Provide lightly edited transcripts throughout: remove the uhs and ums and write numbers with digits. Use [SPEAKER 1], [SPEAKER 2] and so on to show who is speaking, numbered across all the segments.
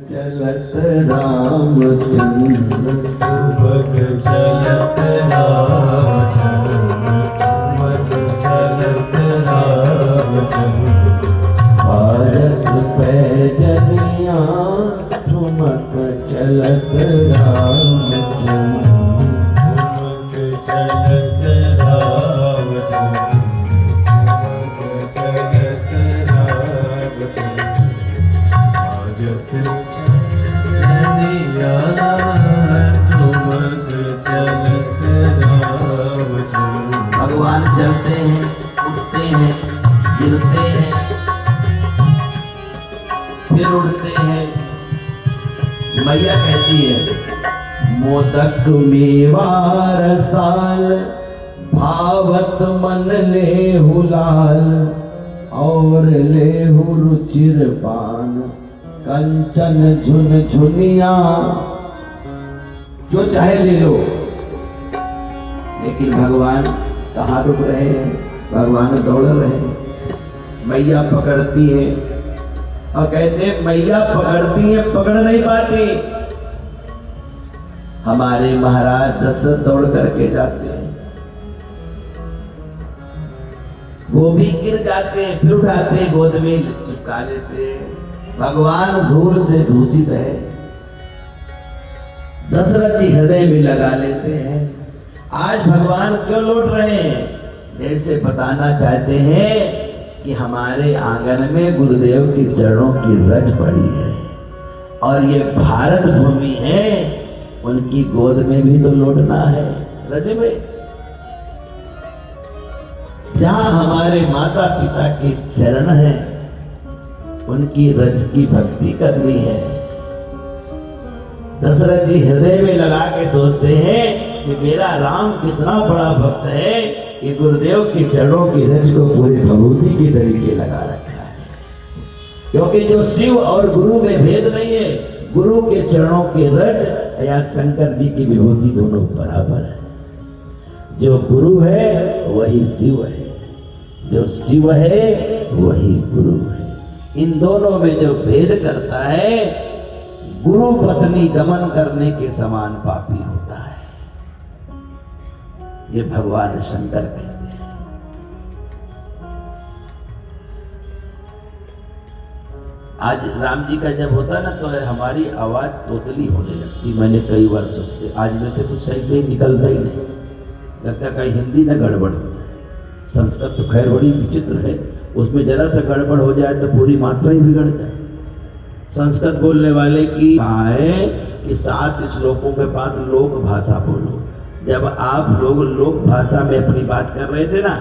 [SPEAKER 1] चलत रामचंद्र मग चलत रामचंद्र मग चलत रामचंद्र भारत पे जनिया ठुमक चलत रामचंद्र ठुमक चलत रामचंद्र ठुमक चलत रामचंद्र भगवान चलते हैं, उठते हैं, गिरते हैं, फिर उड़ते हैं। मैया कहती है मोदक मेवार साल भावत मन लेहु लाल और लेहु रुचिर पान कंचन झुन झुनिया। जो चाहे ले लो, लेकिन भगवान कहाँ रुक रहे हैं? भगवान दौड़ रहे हैं। मैया पकड़ती है और कहते हैं मैया पकड़ती है, पकड़ नहीं पाती। हमारे महाराज दशरथ दौड़ करके जाते हैं, वो भी गिर जाते हैं, फिर उठाते हैं, गोद में चिपका लेते हैं। भगवान धूल से दूषित है, दशरथ जी हृदय में लगा लेते हैं। आज भगवान क्यों लौट रहे हैं? जैसे बताना चाहते हैं कि हमारे आंगन में गुरुदेव के चरणों की रज पड़ी है और ये भारत भूमि है, उनकी गोद में भी तो लौटना है। रज में जहां हमारे माता पिता के चरण हैं, उनकी रज की भक्ति करनी है। दशरथ जी हृदय में लगा के सोचते हैं कि मेरा राम कितना बड़ा भक्त है कि गुरुदेव के चरणों की रज को पूरे भभूति के तरीके लगा रखा है। क्योंकि जो शिव और गुरु में भेद नहीं है, गुरु के चरणों की रज या शंकर जी की विभूति दोनों बराबर है। जो गुरु है वही शिव है, जो शिव है वही गुरु है। इन दोनों में जो भेद करता है, गुरु पत्नी गमन करने के समान पापी होता है। ये भगवान शंकर कहते हैं। आज राम जी का जब होता ना, तो हमारी आवाज तोतली होने लगती। मैंने कई बार सोचते, आज में से कुछ सही से निकलता ही नहीं, लगता कहीं हिंदी न गड़बड़। संस्कृत तो खैर बड़ी विचित्र है, उसमें जरा सा गड़बड़ हो जाए तो पूरी मात्रा ही बिगड़ जाए। संस्कृत बोलने वाले की कहा है कि 7 श्लोकों के बाद लोक भाषा बोलो। जब आप लोग लोक भाषा में अपनी बात कर रहे थे ना,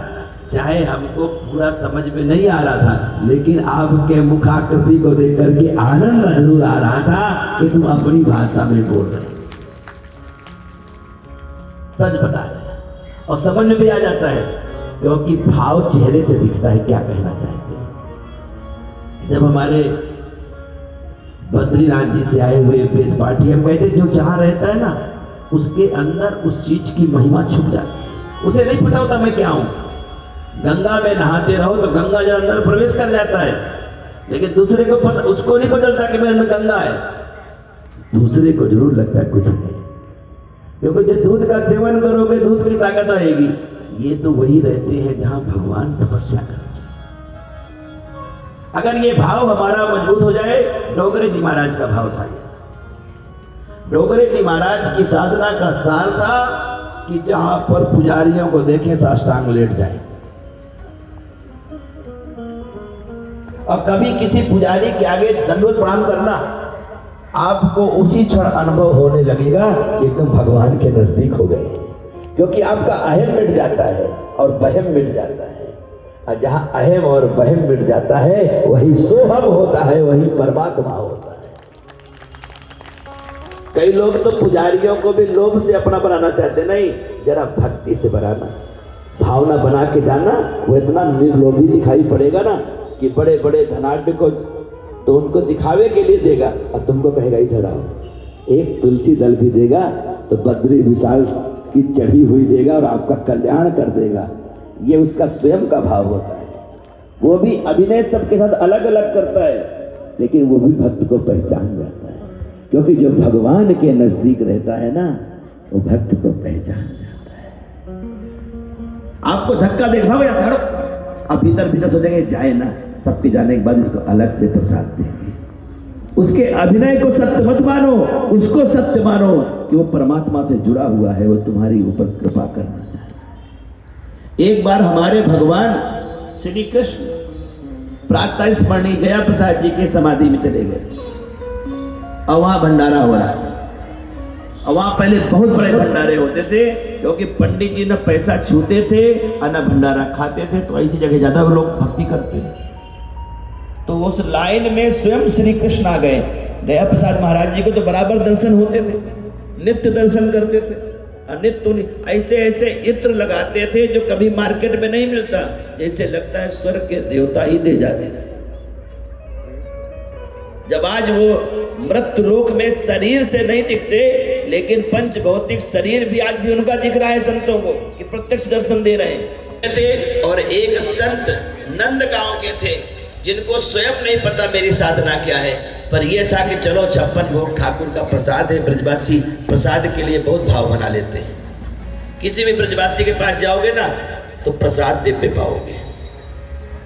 [SPEAKER 1] चाहे हमको पूरा समझ में नहीं आ रहा था, लेकिन आपके मुखाकृति को देख करके आनंद जरूर आ रहा था कि तुम अपनी भाषा में बोल रहे। सच बता रहे और समझ में भी आ जाता है, क्योंकि भाव चेहरे से दिखता है क्या कहना चाहते हैं। जब हमारे बद्रीनाथ जी से आए हुए वेद पाठी, हम कहते जो चाह रहता है ना, उसके अंदर उस चीज की महिमा छुप जाती है। उसे नहीं पता होता मैं क्या हूं। गंगा में नहाते रहो तो गंगा जल अंदर प्रवेश कर जाता है, लेकिन दूसरे को पता, उसको नहीं पता चलता कि मेरे अंदर गंगा है। दूसरे को जरूर लगता है कुछ है, क्योंकि जो दूध का सेवन करोगे दूध की ताकत आएगी। ये तो वही रहते हैं जहां भगवान तपस्या करते हैं। अगर ये भाव हमारा मजबूत हो जाए, डोगरे जी महाराज का भाव था ये। डोगरे जी महाराज की साधना का सार था कि जहां पर पुजारियों को देखें साष्टांग लेट जाए, और कभी किसी पुजारी के आगे दंडवत प्रणाम करना, आपको उसी क्षण अनुभव होने लगेगा कि एकदम भगवान के नजदीक हो गए, क्योंकि आपका अहम मिट जाता है और वहम मिट जाता है। और जहां अहम और वहम मिट जाता है, वही सोहम होता है, वही परमात्मा होता है। कई लोग तो पुजारियों को भी लोभ से अपना बनाना चाहते, नहीं, जरा भक्ति से बनाना, भावना बना के जाना। वो इतना निर्लोभी दिखाई पड़ेगा ना कि बड़े बड़े धनाढ्य को तो उनको दिखावे के लिए देगा, और तुमको कहेगा इधर आओ। एक तुलसी दल भी देगा तो बद्री विशाल की चढ़ी हुई देगा और आपका कल्याण कर देगा। ये उसका स्वयं का भाव होता है। वो भी अभिनय सबके साथ अलग अलग करता है। लेकिन वो भी भक्त को पहचान जाता है, क्योंकि जो भगवान के नजदीक रहता है ना, वो भक्त को पहचान जाता है। आपको धक्का दे, भागो यहाँ से, हटो। अब भीतर सोचेंगे जाए ना, सबके जाने के बाद इसको अलग से प्रसाद देंगे। उसके अभिनय को सत्य मत मानो, उसको सत्य मानो कि वो परमात्मा से जुड़ा हुआ है, वो तुम्हारी ऊपर कृपा करना चाहता है। एक बार हमारे भगवान श्री कृष्ण प्रातः स्मरणीय गया प्रसाद जी के समाधि में चले गए, और वहां भंडारा हो रहा था। और वहां पहले बहुत बड़े भंडारे होते थे, क्योंकि पंडित जी न पैसा छूते थे और न भंडारा खाते थे, तो ऐसी जगह ज्यादा लोग भक्ति करते थे। तो उस लाइन में स्वयं श्री कृष्ण आ गए। गया प्रसाद महाराज जी को तो बराबर दर्शन होते थे, नित्य दर्शन करते थे, और नित्य ऐसे ऐसे इत्र लगाते थे जो कभी मार्केट में नहीं मिलता, जैसे लगता है स्वर्ग के देवता ही दे जाते थे। जब आज वो मृत्यु लोक में शरीर से नहीं दिखते, लेकिन पंच भौतिक शरीर भी आज भी उनका दिख रहा है संतों को, कि प्रत्यक्ष दर्शन दे रहे हैं। और एक संत नंद गांव के थे, जिनको स्वयं नहीं पता मेरी साधना क्या है, पर यह था कि चलो 56 भोग ठाकुर का प्रसाद है, ब्रजवासी प्रसाद के लिए बहुत भाव बना लेते हैं। किसी भी ब्रजवासी के पास जाओगे ना, तो प्रसाद दिव्य पाओगे,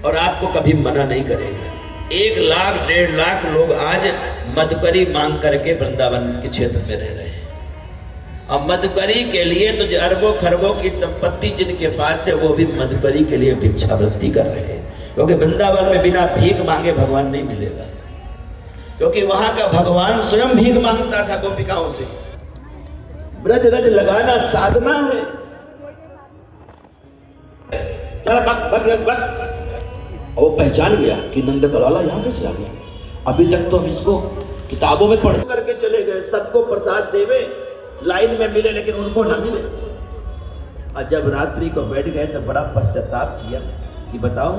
[SPEAKER 1] और आपको कभी मना नहीं करेगा। 1 लाख 1.5 लाख लोग आज मधुकरी मांग करके वृंदावन के क्षेत्र में रह रहे हैं। और मधुकरी के लिए तो अरबों खरबों की संपत्ति जिनके पास है, वो भी मधुकरी के लिए भिक्षावृत्ति कर रहे हैं, क्योंकि वृंदावन में बिना भीख मांगे भगवान नहीं मिलेगा, क्योंकि वहां का भगवान स्वयं भीख मांगता था गोपिकाओं से। ब्रज रज लगाना साधना है। वो पहचान गया कि नंद का लाला यहाँ कैसे आ गया। अभी तक तो हम इसको किताबों में पढ़ करके चले गए, सबको प्रसाद देवे, लाइन में मिले, लेकिन उनको ना मिले। और जब रात्रि को बैठ गए तो बड़ा पश्चाताप किया कि बताओ,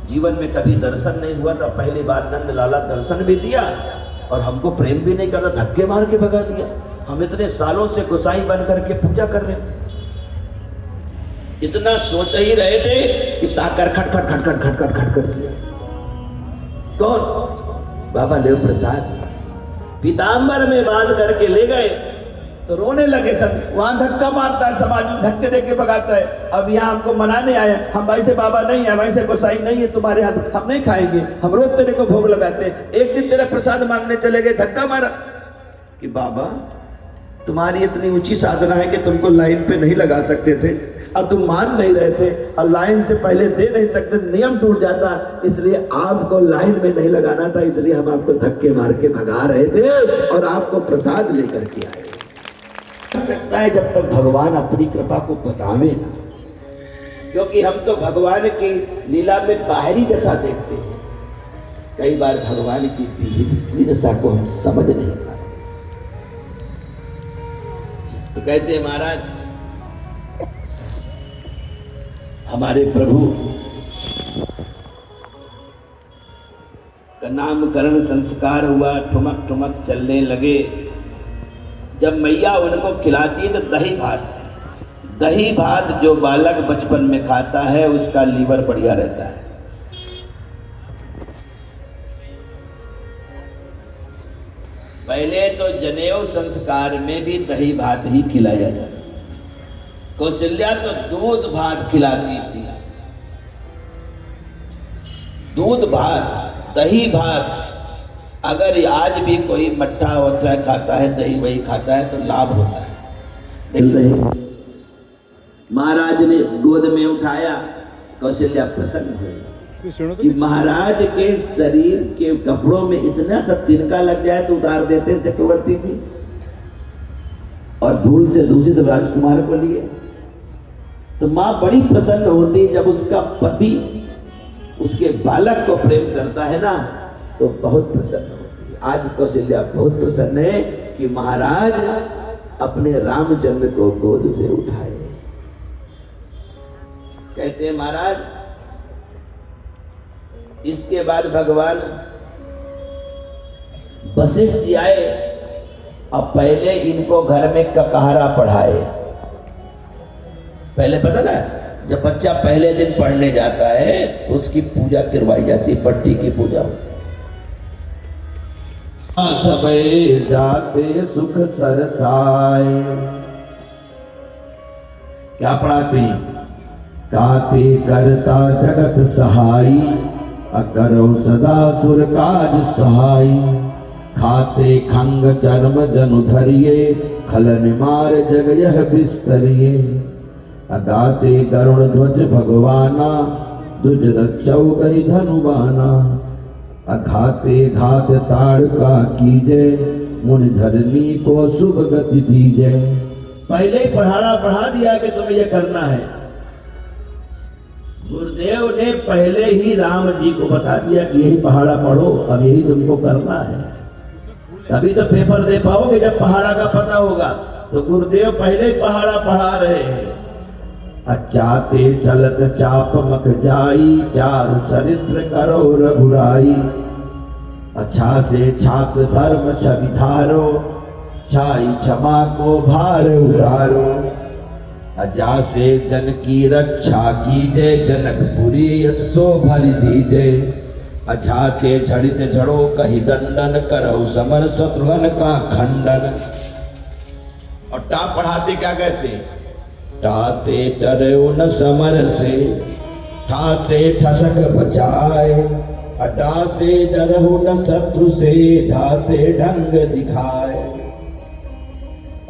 [SPEAKER 1] जीवन में कभी दर्शन नहीं हुआ था, पहली बार नंद लाला दर्शन भी दिया, और हमको प्रेम भी नहीं करता, धक्के मार के भगा दिया। हम इतने सालों से गोसाई बन करके पूजा कर रहे थे, इतना सोच ही रहे थे कि साकर खटखट खटखट खटखट खटखट किया। कौन? बाबा लेव प्रसाद पीताम्बर में बांध करके ले गए, तो रोने लगे सब। वहां धक्का मारता है समाज, धक्के देके भगाता है। अब यहाँ हमको मनाने आए, हम वैसे बाबा नहीं है, वैसे गोसाई नहीं है, तुम्हारे हाथ हम नहीं खाएंगे, हम रोज तेरे को भोग लगाते हैं। एक दिन तेरा प्रसाद मांगने चले गए, धक्का मारा कि बाबा तुम्हारी इतनी ऊंची साधना है कि तुमको लाइन पे नहीं लगा सकते थे, अब तुम मान नहीं रहे थे, और लाइन से पहले दे नहीं सकते थे, नियम टूट जाता, इसलिए आपको लाइन में नहीं लगाना था, इसलिए हम आपको धक्के मार के भगा रहे थे और आपको प्रसाद लेकर के आए। हो सकता है जब तक भगवान अपनी कृपा को बतावे ना, क्योंकि हम तो भगवान की लीला में बाहरी दशा देखते हैं, कई बार भगवान की भीतरी दशा को हम समझ नहीं पाते। तो कहते हैं महाराज, हमारे प्रभु का नामकरण संस्कार हुआ, ठुमक ठुमक चलने लगे। जब मैया उनको खिलाती है तो दही भात जो बालक बचपन में खाता है उसका लीवर बढ़िया रहता है। पहले तो जनेऊ संस्कार में भी दही भात ही खिलाया जाता। कौशल्या तो दूध भात खिलाती थी, दूध भात, दही भात। अगर आज भी कोई मट्ठा वट्ठा खाता है, दही वही खाता है, तो लाभ होता है। महाराज ने गोद में उठाया, कौशल्या प्रसन्न हुई कि महाराज के शरीर के कपड़ों में इतना सा तिनका लग जाए तो उतार देते चक्रवर्ती जी, और धूल से दूषित राजकुमार को लिए। तो माँ बड़ी प्रसन्न होती जब उसका पति उसके बालक को प्रेम करता है ना, तो बहुत प्रसन्न होती है। आज कौशल्या बहुत प्रसन्न है कि महाराज अपने रामचंद्र को गोद से उठाए। कहते हैं महाराज, इसके बाद भगवान वशिष्ठ जी आए और पहले इनको घर में ककहरा पढ़ाए। पहले पता ना, जब बच्चा पहले दिन पढ़ने जाता है तो उसकी पूजा करवाई जाती है, पट्टी की पूजा। सबे जाते सुख सरसाए। क्या पढ़ाते हैं? काते करता जगत सहाई, अकरो सदा सुर काज सहाई। खाते खंग चर्म जनु धरिए, खल निमार जग यह बिस्तरिए। अगाते गरुण ध्वज भगवाना, दुज रक्षौ गई धनुबाना। अघाते घात ताड़का कीजे, मुनि धरनी को शुभ गति दीजे। पहले ही पढ़ाना पढ़ा दिया कि तुम्हें यह करना है। गुरुदेव ने पहले ही राम जी को बता दिया कि यही पहाड़ा पढ़ो, अब यही तुमको करना है। तभी तो पेपर दे पाओगे जब पहाड़ा का पता होगा। तो गुरुदेव पहले ही पहाड़ा पढ़ा रहे हैं। अचाते चलत चाप मक जाई, चारु चरित्र करो रघुराई। अच्छा से छात्र धर्म छवि धारो, छाई क्षमा को भार उतारो। अजा से जन की रक्षा कीजे, जनकपुरी यशो भरि दीजे। अजाते झड़ित झड़ो कही दंडन, करो समर शत्रुघ्न का खंडन। और टा पढ़ाते क्या कहते? टाते डरो न समर से, ठा से ठसक बचाए। अटा से डरो न शत्रु से, ढा से ढंग दिखाए।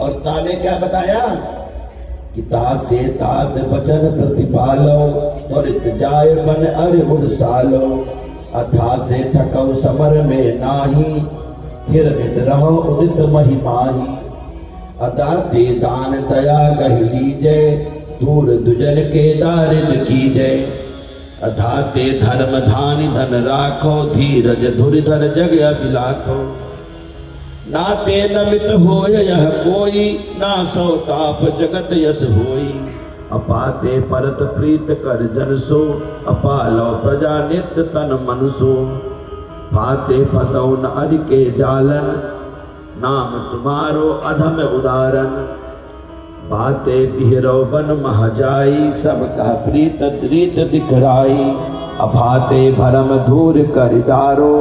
[SPEAKER 1] और ता ने क्या बताया कि ता से तात बचन प्रतिपालो, त्वरित जाय मन अरि उर्सालो। अथा से थकौ समर में नाही, फिर नित रहो उदित महिमाही। अदाते दान दया कह लीजे, दूर दुजन के दारिन कीजे। अधाते धर्म धानि धन राखो, धीरज धुरिधर जग अभिलाखो। नाते नमित होय यह कोई, ना सो ताप जगत यश होई। अपाते परत प्रीत कर जन सो, अपालो प्रजा नित्य तन मन सो। भाते फसौ न अरि के जालन, नाम तुम्हारो अधम उदाहरण। बाते बिहरो बन महाजाई, सबका प्रीत रीत दिखराई। अभाते भरम धूर कर डारो,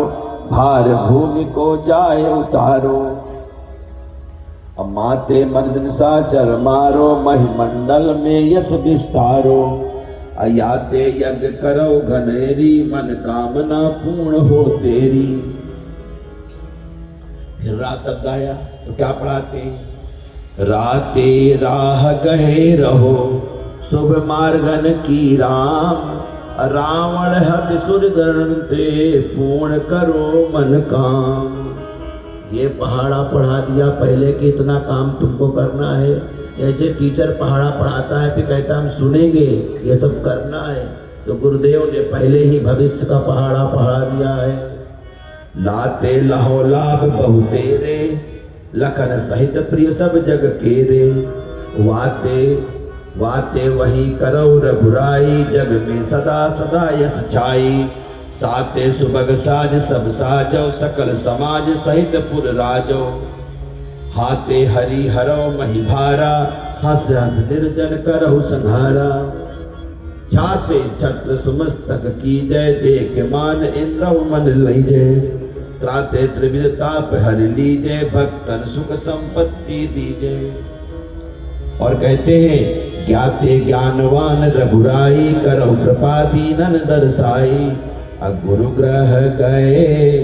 [SPEAKER 1] भार भूमि को जाए उतारो। अमाते मर्दन साचर मारो, महिमंडल में यश विस्तारो। अयाते यज्ञ करो घनेरी, मन कामना पूर्ण हो तेरी। फिर रात शब्द आया तो क्या पढ़ाते? राते राह गहे रहो, शुभ मार्गन की राम। रावण हत सुर गणते, पूर्ण करो मन काम। ये पहाड़ा पढ़ा दिया पहले कि इतना काम तुमको करना है। ऐसे टीचर पहाड़ा पढ़ाता है फिर कहता हम सुनेंगे, ये सब करना है। तो गुरुदेव ने पहले ही भविष्य का पहाड़ा पढ़ा दिया है। लाते लहो लाभ बहु तेरे, लखन सहित प्रिय सब जग केरे। वाते वाते वही करो रघुराई, जग में सदा सदा यश छाई। साते सुबग साज सब साजो, सकल समाज सहित पुर राजो। हाथे हरि हरो मही भारा, हंस हंस निर्जन करहु संहारा। छाते छत्र सुमस्तक की जय, देख मान इंद्र मन लीजे। त्राते त्रिविध ताप हर लीजे, भक्तन सुख संपत्ति दीजे। और कहते हैं ज्ञाते ज्ञानवान रघुराई, करहु कृपा दीनन दर्शाई। गुरु ग्रह गए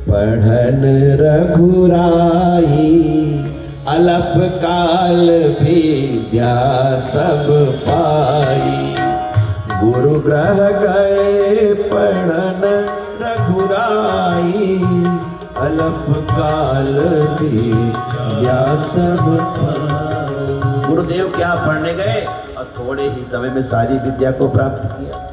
[SPEAKER 1] पढ़न रघुराई, अलप काल विद्या सब पाई। गुरु ग्रह गए पढ़न रघुराई, अलप काल विद्या सब पाई। गुरुदेव क्या पढ़ने गए और थोड़े ही समय में सारी विद्या को प्राप्त किया।